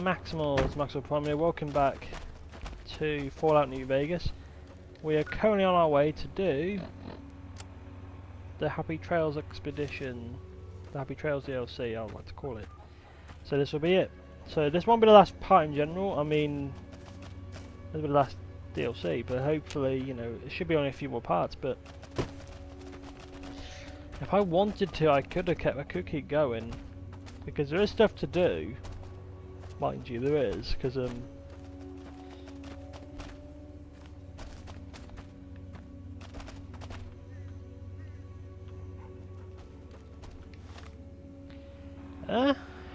Maximals, Maximal Primal, welcome back to Fallout New Vegas. We are currently on our way to do the Happy Trails Expedition, the Happy Trails DLC, I would like to call it. So this will be it. So this won't be the last part in general, I mean, this will be the last DLC, but hopefully, you know, it should be only a few more parts, but if I wanted to, I could keep going, because there is stuff to do. Mind you, there is, because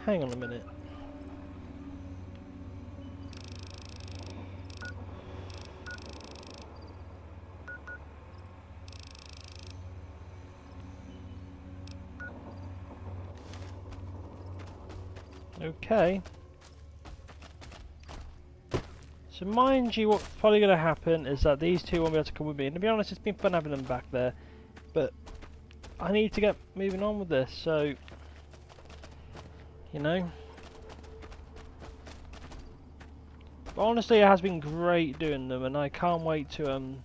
hang on a minute. Okay. So mind you, what's probably going to happen is that these two won't be able to come with me. And to be honest, it's been fun having them back there. But I need to get moving on with this, so... You know? But honestly, it has been great doing them, and I can't wait to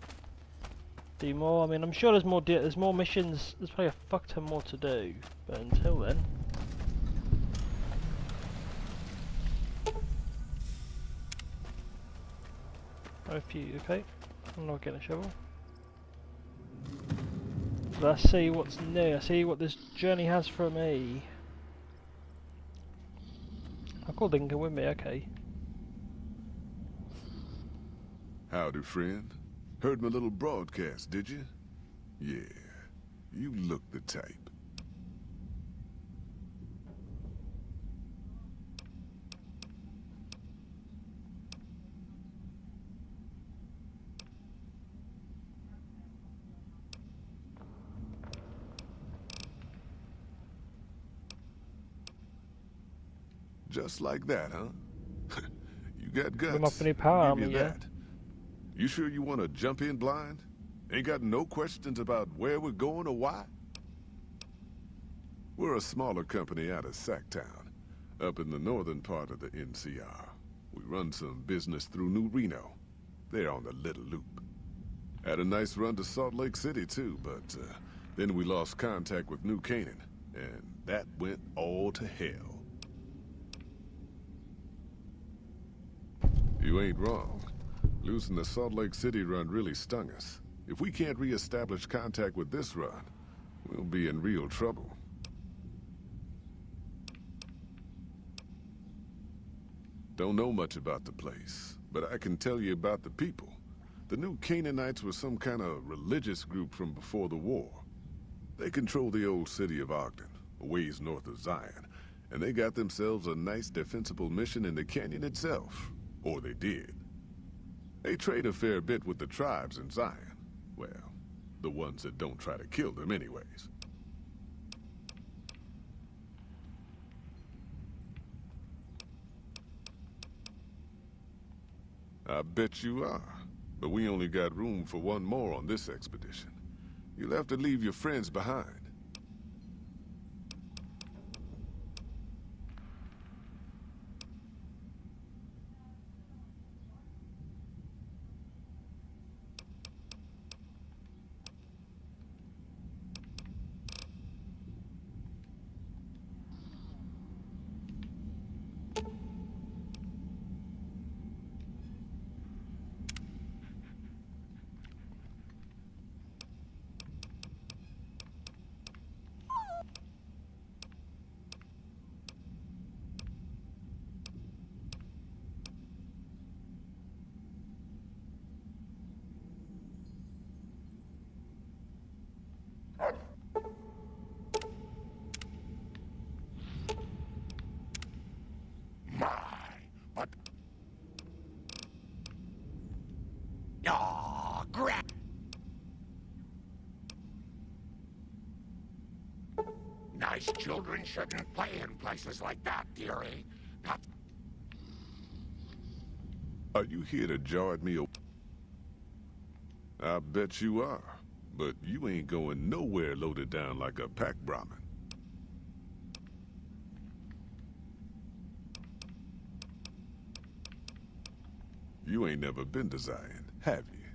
do more. I mean, I'm sure there's more missions. There's probably a fuck ton more to do. But until then... Okay, I'm not getting a shovel. Let's see what's new. See what this journey has for me. I called Dinka with me, okay. Howdy, friend. Heard my little broadcast, did you? Yeah, you look the type. Just like that, huh? You got guts. With my funny power armor, yeah. That. You sure you want to jump in blind? Ain't got no questions about where we're going or why? We're a smaller company out of Sacktown, up in the northern part of the NCR. We run some business through New Reno. They're on the Little Loop. Had a nice run to Salt Lake City, too, but then we lost contact with New Canaan, and that went all to hell. You ain't wrong. Losing the Salt Lake City run really stung us. If we can't re-establish contact with this run, we'll be in real trouble. Don't know much about the place, but I can tell you about the people. The New Canaanites were some kind of religious group from before the war. They control the old city of Ogden, a ways north of Zion, and they got themselves a nice defensible mission in the canyon itself. Or they did. They trade a fair bit with the tribes in Zion. Well, the ones that don't try to kill them anyways. I bet you are. But we only got room for one more on this expedition. You'll have to leave your friends behind. Nice children shouldn't play in places like that, dearie. Not... Are you here to jar at me? I bet you are. But you ain't going nowhere loaded down like a pack Brahmin. You ain't never been to Zion, have you?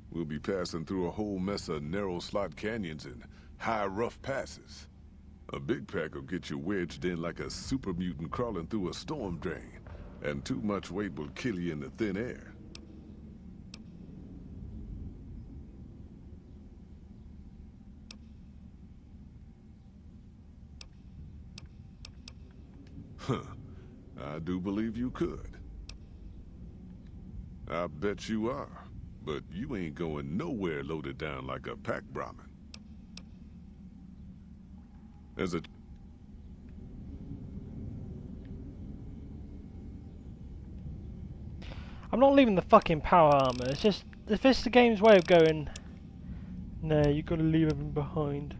We'll be passing through a whole mess of narrow slot canyons and high rough passes. A big pack will get you wedged in like a super mutant crawling through a storm drain, and too much weight will kill you in the thin air. Huh. I do believe you could. I bet you are. But you ain't going nowhere loaded down like a pack Brahmin. As a... I'm not leaving the fucking power armor. It's just, if this is the game's way of going, no, you gotta leave everything behind.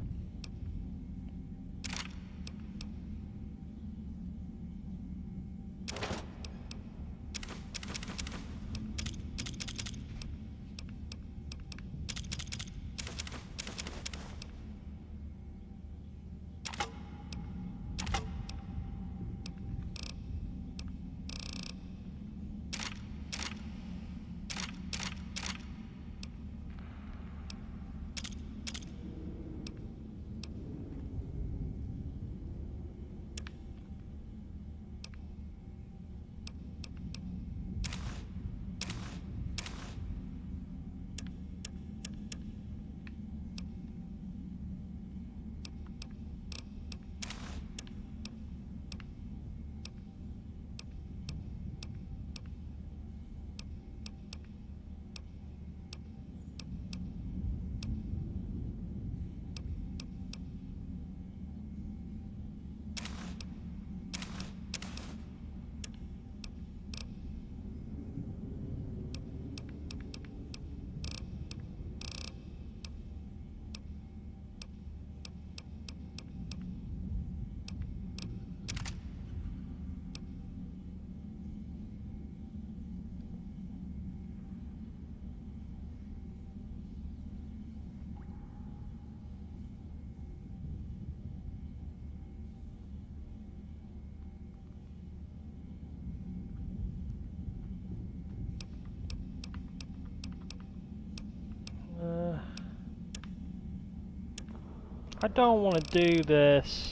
I don't want to do this.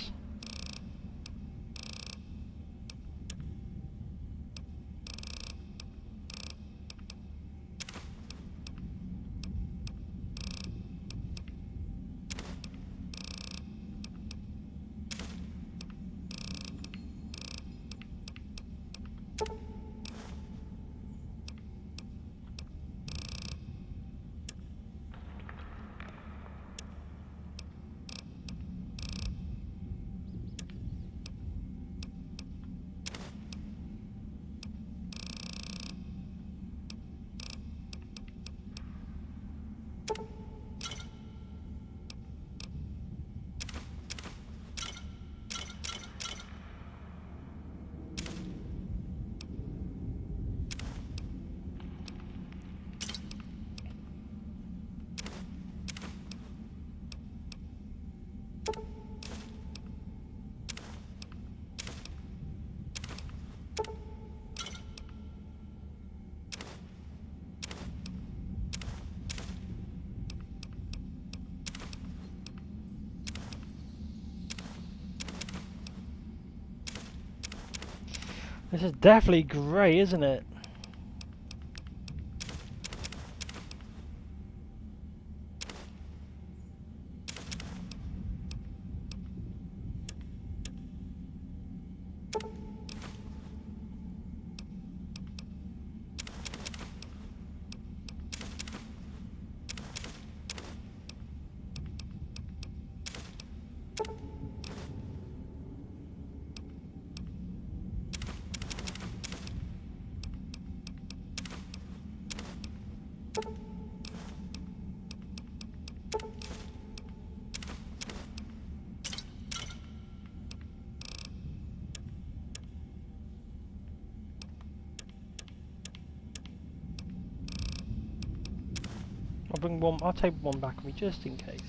This is definitely grey, isn't it? I'll bring one. I'll take one back with me just in case.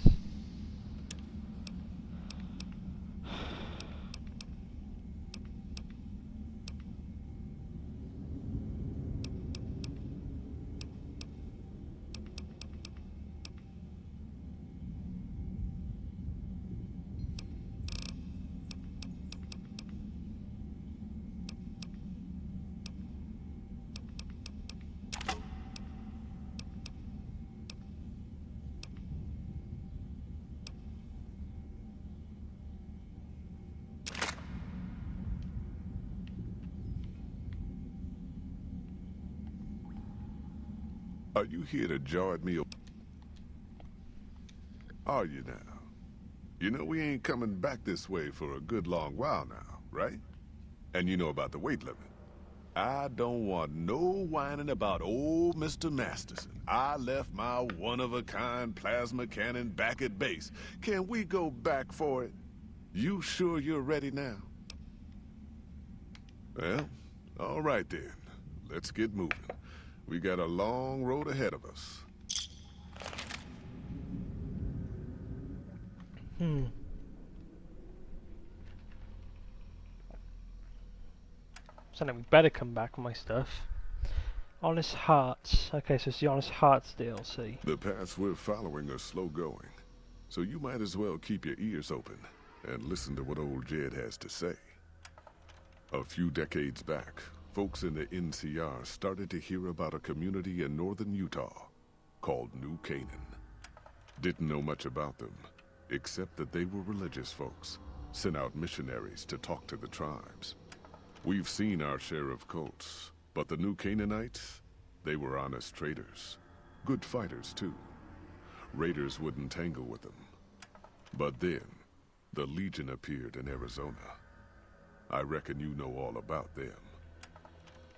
Are you here to jar at me? Are you now? You know we ain't coming back this way for a good long while now, right? And you know about the weight limit. I don't want no whining about old Mr. Masterson. I left my one-of-a-kind plasma cannon back at base. Can we go back for it? You sure you're ready now? Well, all right then. Let's get moving. We got a long road ahead of us. So then we better come back with my stuff. Honest Hearts. Okay, so it's the Honest Hearts DLC. The paths we're following are slow going, so you might as well keep your ears open and listen to what old Jed has to say. A few decades back, folks in the NCR started to hear about a community in northern Utah called New Canaan. Didn't know much about them, except that they were religious folks, sent out missionaries to talk to the tribes. We've seen our share of cults, but the New Canaanites, they were honest traders. Good fighters, too. Raiders wouldn't tangle with them. But then, the Legion appeared in Arizona. I reckon you know all about them.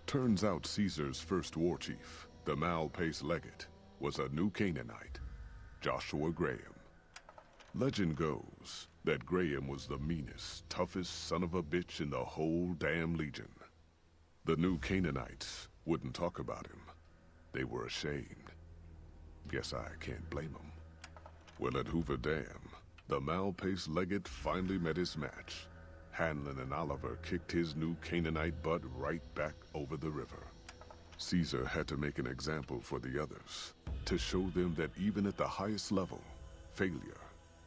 Turns out Caesar's first war chief, the Mal-Pace Legate, was a New Canaanite, Joshua Graham. Legend goes that Graham was the meanest, toughest son of a bitch in the whole damn Legion. The New Canaanites wouldn't talk about him. They were ashamed. Guess I can't blame them. Well, at Hoover Dam, the Mal-Pace Legate finally met his match. Hanlon and Oliver kicked his New Canaanite butt right back over the river. Caesar had to make an example for the others, to show them that even at the highest level, failure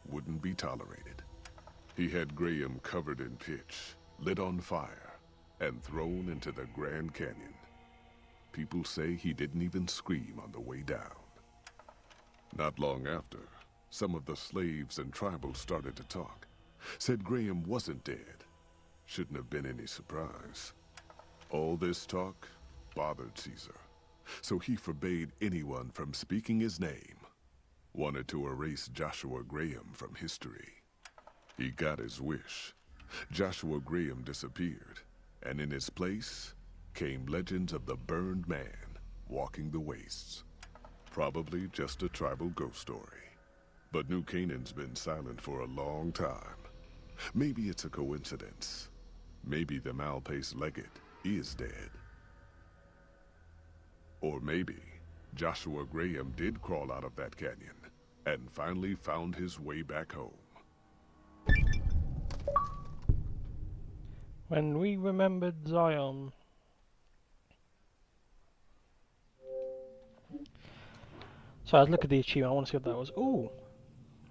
wouldn't be tolerated. He had Graham covered in pitch, lit on fire, and thrown into the Grand Canyon. People say he didn't even scream on the way down. Not long after, some of the slaves and tribals started to talk. Said Graham wasn't dead. Shouldn't have been any surprise. All this talk bothered Caesar, so he forbade anyone from speaking his name. Wanted to erase Joshua Graham from history. He got his wish. Joshua Graham disappeared, and in his place came legends of the burned man walking the wastes. Probably just a tribal ghost story. But New Canaan's been silent for a long time. Maybe it's a coincidence. Maybe the Mal-Pace Legate is dead. Or maybe Joshua Graham did crawl out of that canyon and finally found his way back home. When we remembered Zion. So let's look at the achievement. I want to see what that was. Ooh!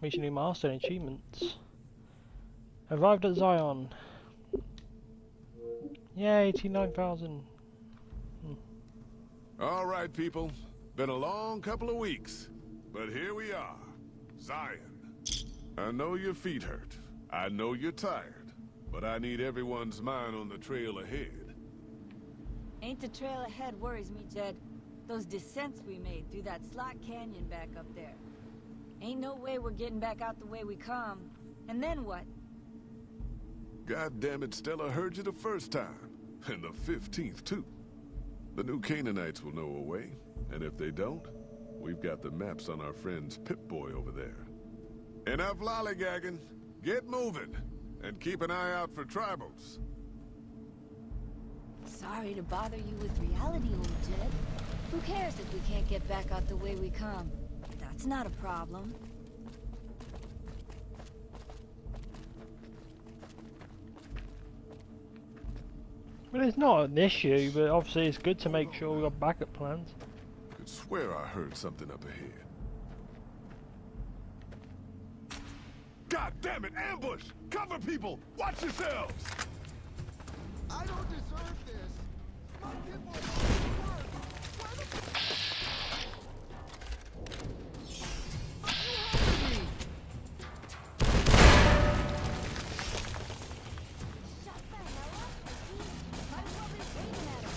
Reach a new milestone achievements. Arrived at Zion. Yay, 89,000. All right, people. Been a long couple of weeks, but here we are. Zion. I know your feet hurt. I know you're tired, but I need everyone's mind on the trail ahead. Ain't the trail ahead worries me, Jed. Those descents we made through that slot canyon back up there. Ain't no way we're getting back out the way we come. And then what? God damn it, Stella heard you the first time. And the 15th, too. The New Canaanites will know a way. And if they don't, we've got the maps on our friend's Pip-Boy over there. Enough lollygagging. Get moving. And keep an eye out for tribals. Sorry to bother you with reality, old Jed. Who cares if we can't get back out the way we come? That's not a problem. Well, it's not an issue, but obviously it's good to make sure we've got backup plans. Could swear I heard something up ahead. God damn it, ambush! Cover people! Watch yourselves! I don't deserve this. My people are work. Why the are you helping me? Shut the hell up, Might as well be aiming at him.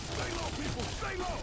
Stay low, people! Stay low!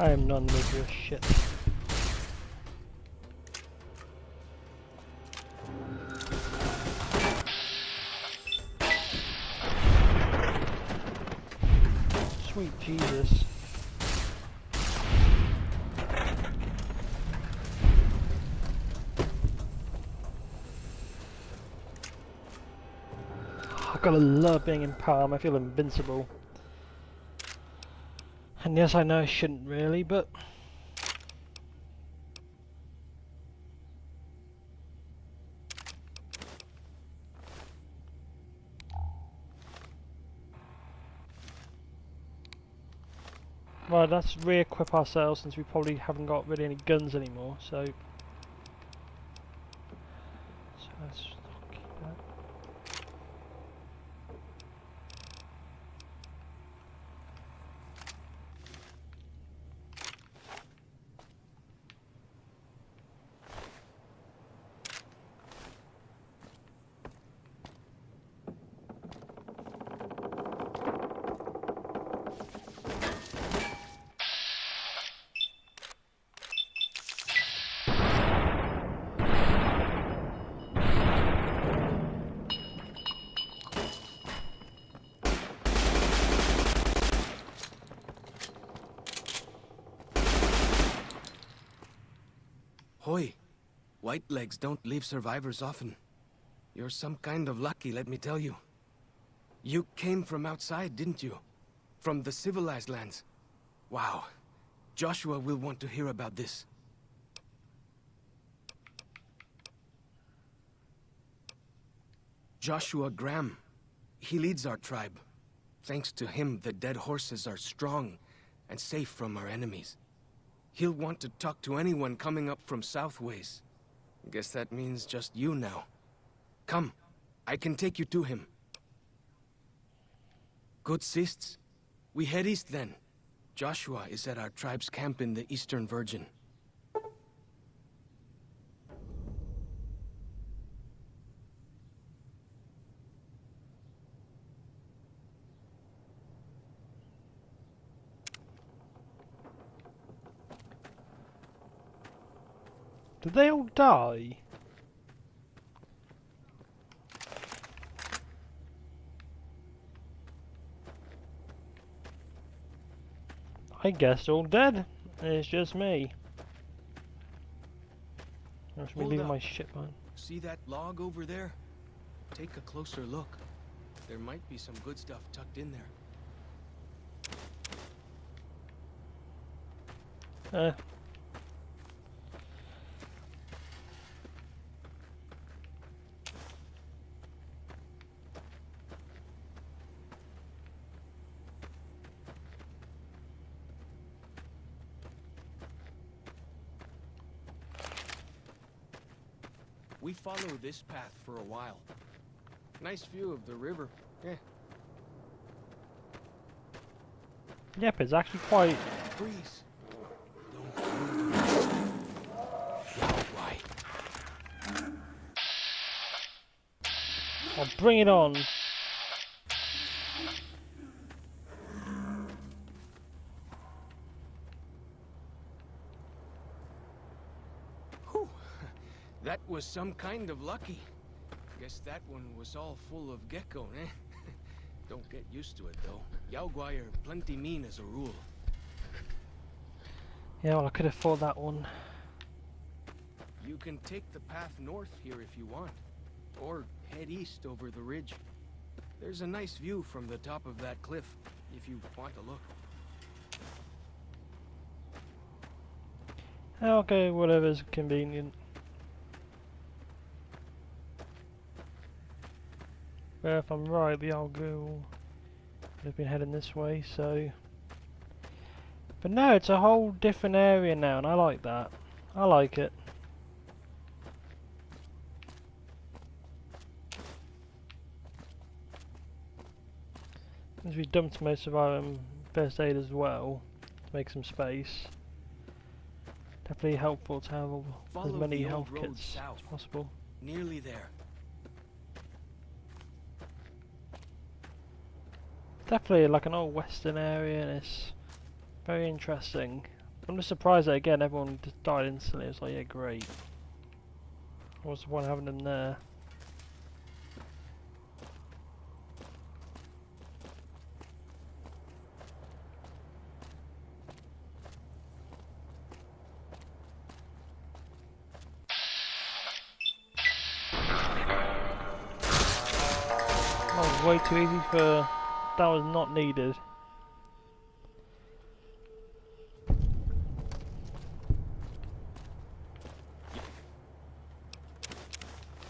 I am not in the mood for this shit. Sweet Jesus. I gotta love being in Palm, I feel invincible. And yes, I know I shouldn't really, but... Well, let's re-equip ourselves since we probably haven't got really any guns anymore, so... let's keep that. Hoy, white legs don't leave survivors often. You're some kind of lucky, let me tell you. You came from outside, didn't you? From the civilized lands. Wow. Joshua will want to hear about this. Joshua Graham. He leads our tribe. Thanks to him, the dead horses are strong and safe from our enemies. He'll want to talk to anyone coming up from Southways. Guess that means just you now. Come, I can take you to him. Good sists. We head east then. Joshua is at our tribe's camp in the Eastern Virgin. Did they all die? I guess all dead. It's just me. I should be leaving my shit behind. See that log over there? Take a closer look. There might be some good stuff tucked in there. We follow this path for a while. Nice view of the river. Yeah. Yep, it's actually quite... Breeze. Don't move. Why? I'll bring it on. Whew. That was some kind of lucky. Guess that one was all full of gecko, eh? Don't get used to it, though. Yaoguai are plenty mean as a rule. Yeah, well, I could have fought that one. You can take the path north here if you want. Or head east over the ridge. There's a nice view from the top of that cliff, if you want to look. Okay, whatever's convenient. But if I'm right, the old girl would have been heading this way, so... But no, it's a whole different area now, and I like that. I like it. As we dumped most of our first aid as well, to make some space. Definitely helpful to have as many health kits as possible. Nearly there. Definitely like an old western area, and it's very interesting. I'm just surprised that again everyone just died instantly. It's like, yeah, great. What's the point of having them there? That was way too easy for... That was not needed.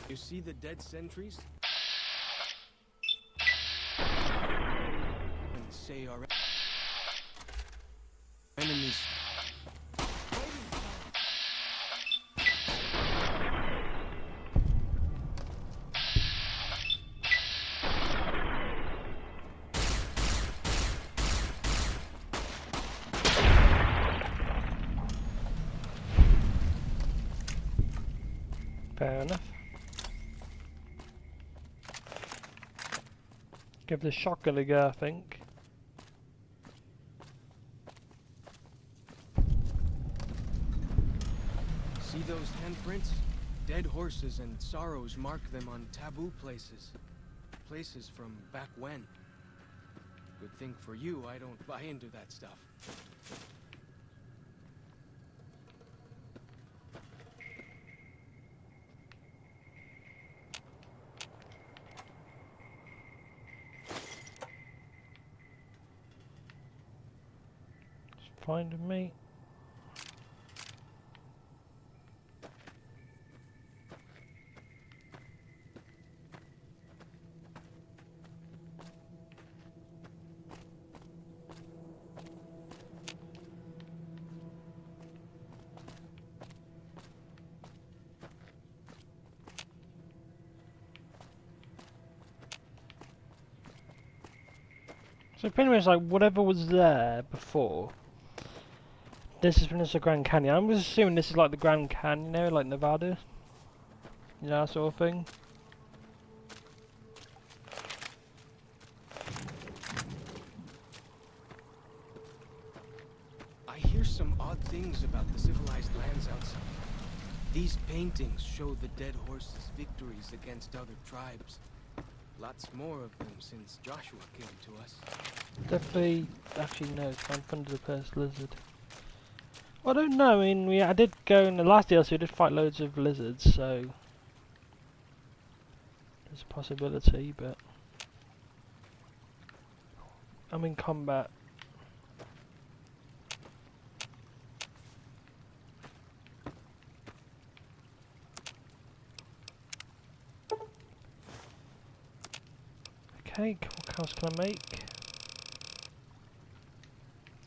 You see the dead sentries? And say our enemies. Fair enough. Give the shotgun a go, I think. See those handprints? Dead horses and sorrows mark them on taboo places. Places from back when. Good thing for you, I don't buy into that stuff. Fine with me. So pretty much like whatever was there before. This is Peninsula Grand Canyon. I'm just assuming this is like the Grand Canyon area, like Nevada. You know, that sort of thing. I hear some odd things about the civilized lands outside. These paintings show the dead horses' victories against other tribes. Lots more of them since Joshua came to us. Definitely, actually no, it's found under the Cursed Lizard. Well, I don't know, I mean, I did go in the last DLC, I did fight loads of lizards, so... There's a possibility, but... I'm in combat. Okay, what else can I make?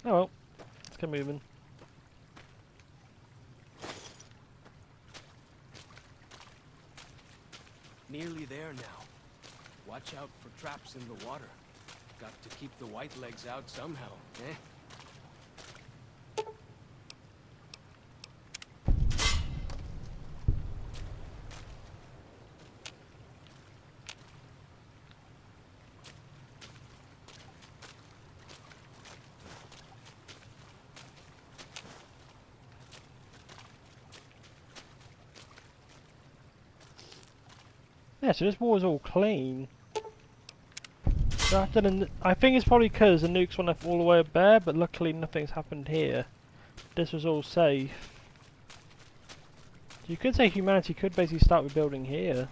Oh well, let's get moving. Nearly there now. Watch out for traps in the water. Got to keep the white legs out somehow, eh? Yeah, so this wall is all clean. So I think it's probably because the nukes went all the way up there, but luckily nothing's happened here. This was all safe. You could say humanity could basically start rebuilding here.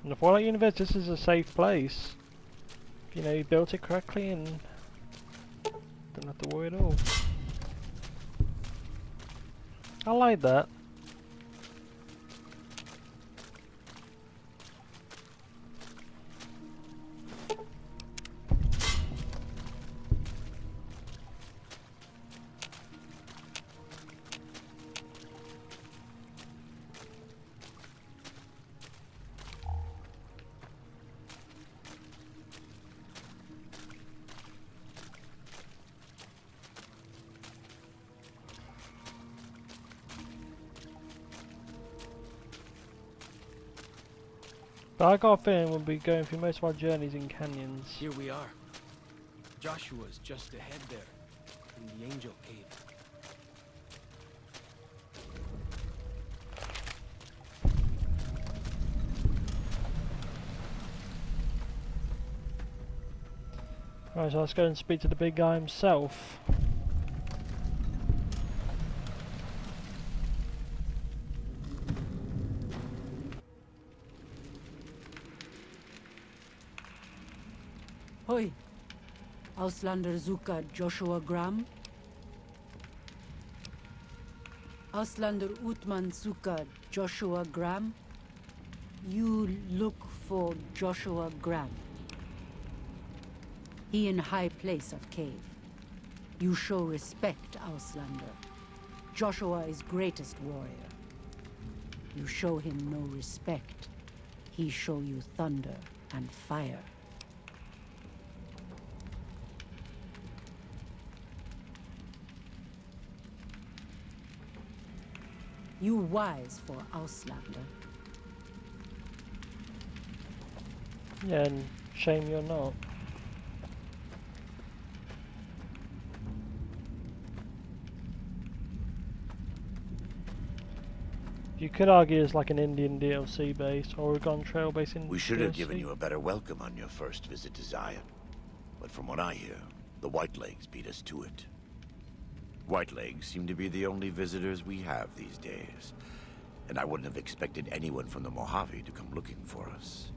In the Fallout universe, this is a safe place. You know, you built it correctly and don't have to worry at all. I like that. But I got a feeling we'll be going through most of our journeys in canyons. Here we are. Joshua's just ahead there. in the Angel Cave. Right, so let's go and speak to the big guy himself. Hoi, Auslander Zuka Joshua Graham. Auslander Utman Zuka Joshua Graham. You look for Joshua Graham. He in high place of cave. You show respect, Auslander. Joshua is greatest warrior. You show him no respect. He show you thunder and fire. You wise for Auslander. Yeah, and shame you're not. You could argue it's like an Indian DLC based, Oregon Trail based in We should have DLC. given you a better welcome on your first visit to Zion. But from what I hear, the Whitelegs beat us to it. Whitelegs seem to be the only visitors we have these days. And I wouldn't have expected anyone from the Mojave to come looking for us.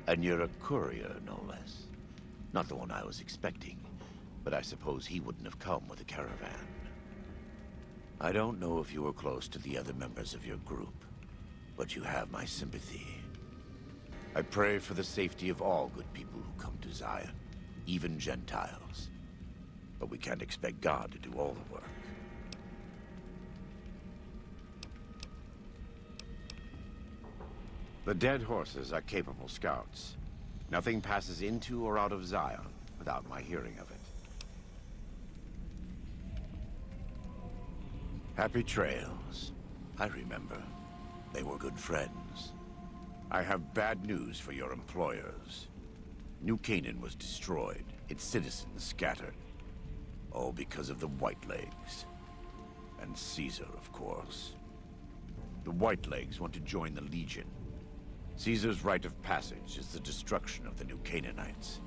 And you're a courier, no less. Not the one I was expecting, but I suppose he wouldn't have come with a caravan. I don't know if you were close to the other members of your group, but you have my sympathy. I pray for the safety of all good people who come to Zion, even Gentiles. But we can't expect God to do all the work. The dead horses are capable scouts. Nothing passes into or out of Zion without my hearing of it. Happy trails. I remember. They were good friends. I have bad news for your employers. New Canaan was destroyed, its citizens scattered. All because of the Whitelegs. And Caesar, of course. The Whitelegs want to join the Legion. Caesar's rite of passage is the destruction of the New Canaanites.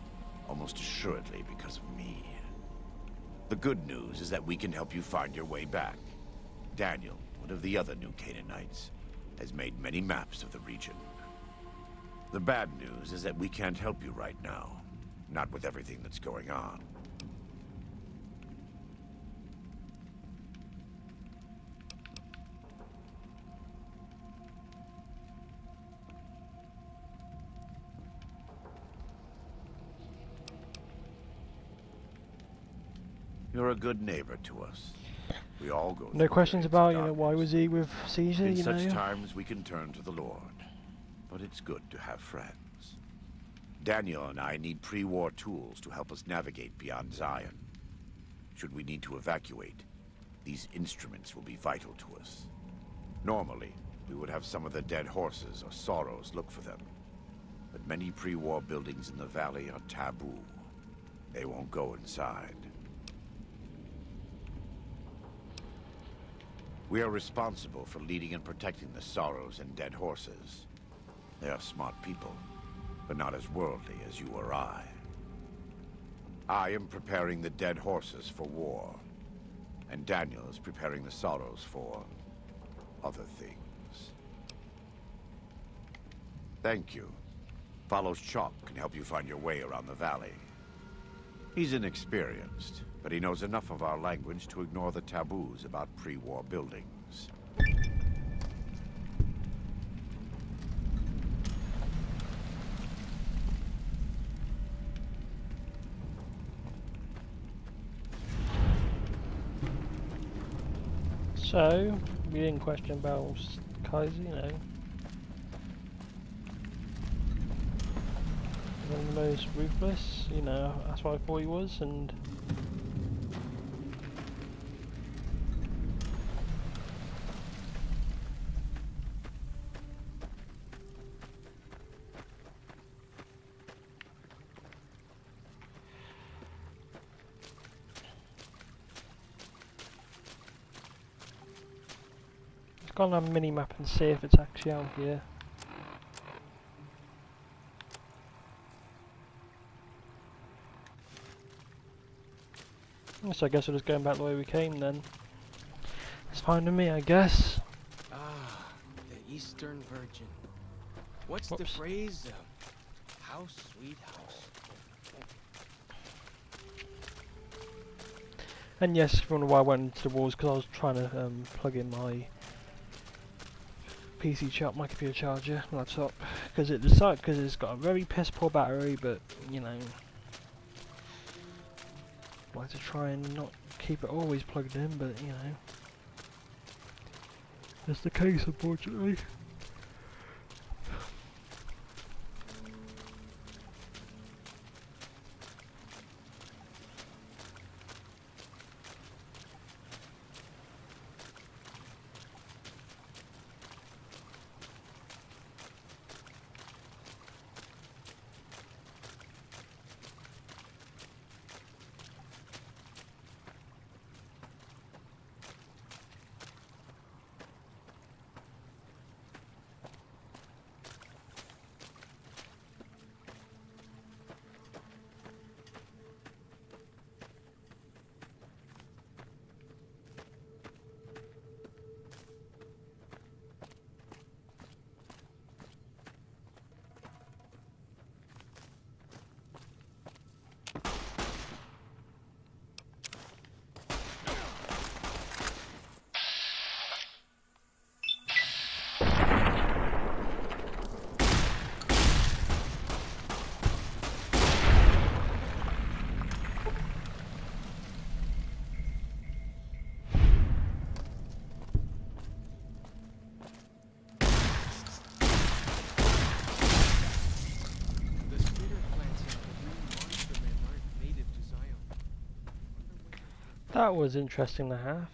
Almost assuredly because of me. The good news is that we can help you find your way back. Daniel, one of the other New Canaanites, has made many maps of the region. The bad news is that we can't help you right now. Not with everything that's going on. You're a good neighbor to us. We all go No through questions periods of about, you know, why darkness. was he with Caesar, In you such know? times, we can turn to the Lord. But it's good to have friends. Daniel and I need pre-war tools to help us navigate beyond Zion. Should we need to evacuate, these instruments will be vital to us. Normally, we would have some of the dead horses or sorrows look for them. But many pre-war buildings in the valley are taboo. They won't go inside. We are responsible for leading and protecting the sorrows and dead horses. They are smart people, but not as worldly as you or I. I am preparing the dead horses for war, and Daniel is preparing the sorrows for other things. Thank you. Follows Chalk can help you find your way around the valley. He's inexperienced, but he knows enough of our language to ignore the taboos about pre-war buildings. So, we didn't question about Kaiser, you know. One of the most ruthless, you know, that's what I thought he was, and go on our mini map and see if it's actually out here. So I guess we're just going back the way we came then. It's fine with me, I guess. Ah, the Eastern Virgin. What's the Whoops. phrase? House, sweet house. And yes, if you wonder why I went into the walls, because I was trying to plug in my PC chart, my computer charger, laptop, because it's got a very piss poor battery, but you know, I like to try and not keep it always plugged in, but you know, that's the case unfortunately. The spitter plants and the green monster men aren't native to Zion. That was interesting to have.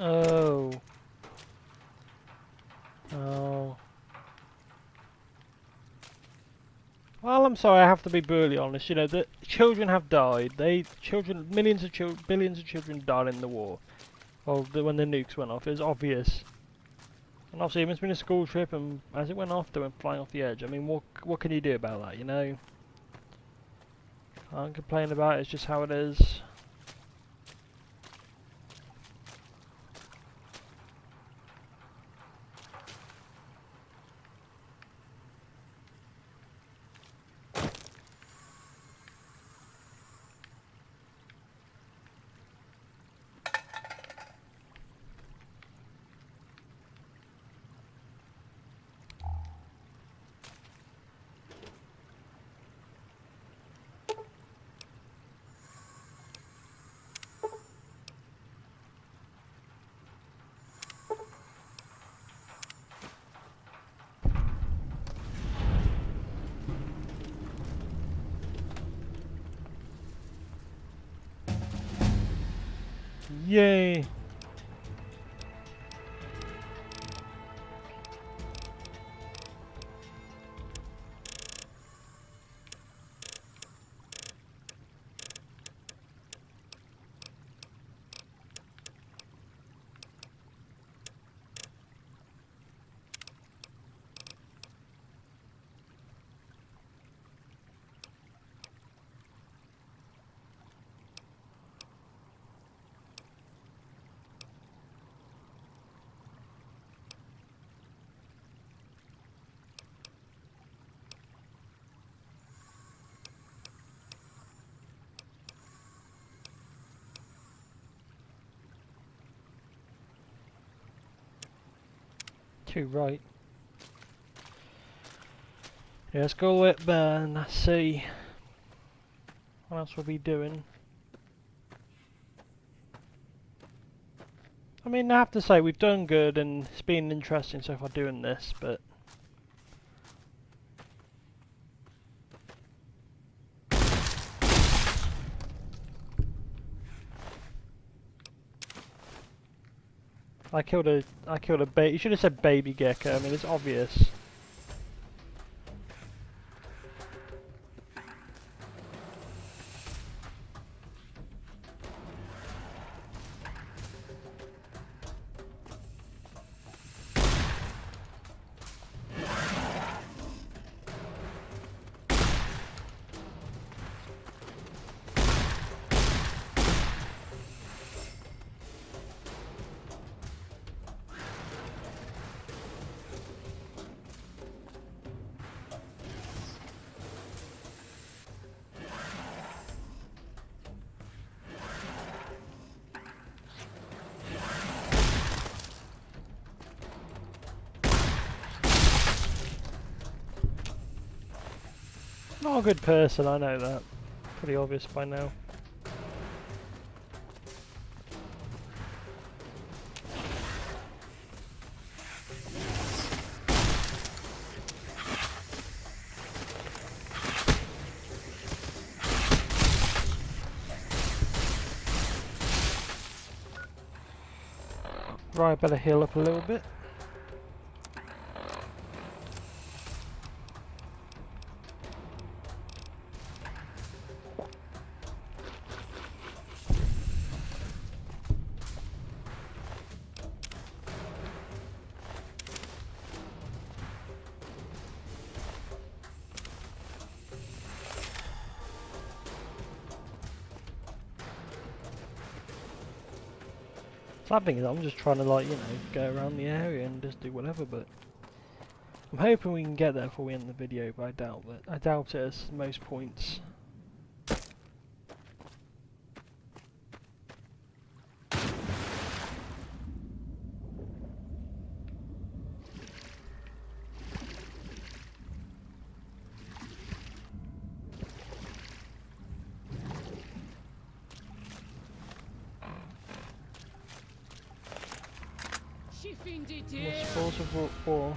Oh. Oh. Well, I'm sorry, I have to be brutally honest. You know, the children have died. Billions of children died in the war. Well, when the nukes went off, it was obvious. And obviously, it must have been a school trip, and as it went off, they went flying off the edge. I mean, what can you do about that? You know, can't complain about it. It's just how it is. Yay! Too right. Yeah, let's go up there and see what else we'll be doing. I mean, I have to say we've done good and it's been interesting so far doing this, but I killed a you should have said baby gecko. I mean, it's obvious. Not a good person, I know that. Pretty obvious by now. Right, better heal up a little bit. Sad thing is, I'm just trying to, like, you know, go around the area and just do whatever, but I'm hoping we can get there before we end the video, but I doubt it at most points. The spores of war.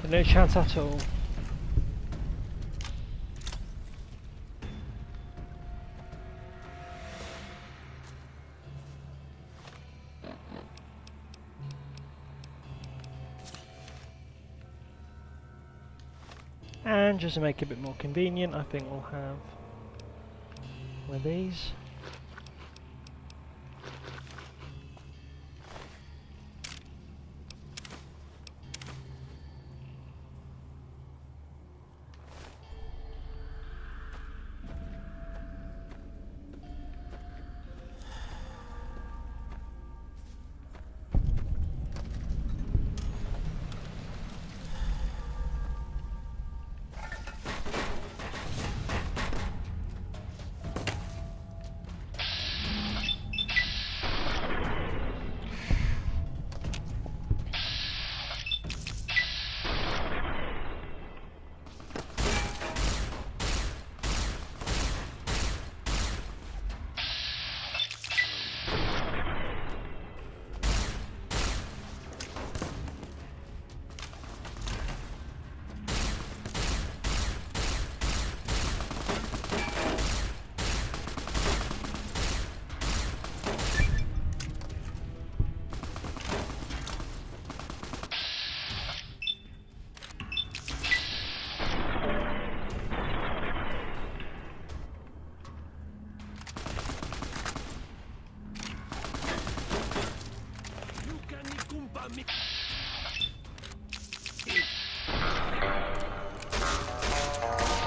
No chance at all. And just to make it a bit more convenient, I think we'll have one of these.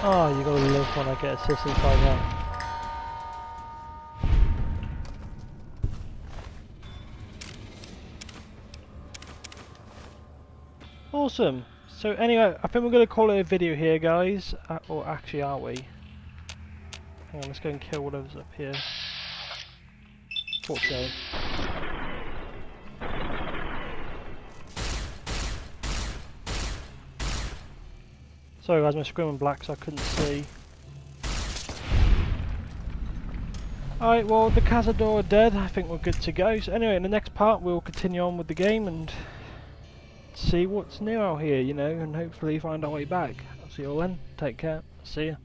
Oh, you gotta live when I get assistance like that. Awesome. So anyway, I think we're gonna call it a video here, guys. Or actually, are we? Hang on, let's go and kill whatever's up here. Thought so. Sorry guys, my screen went black so I couldn't see. Alright, well the Cazador are dead, I think we're good to go. So anyway, in the next part we'll continue on with the game and see what's new out here, you know, and hopefully find our way back. I'll see you all then, take care, see ya.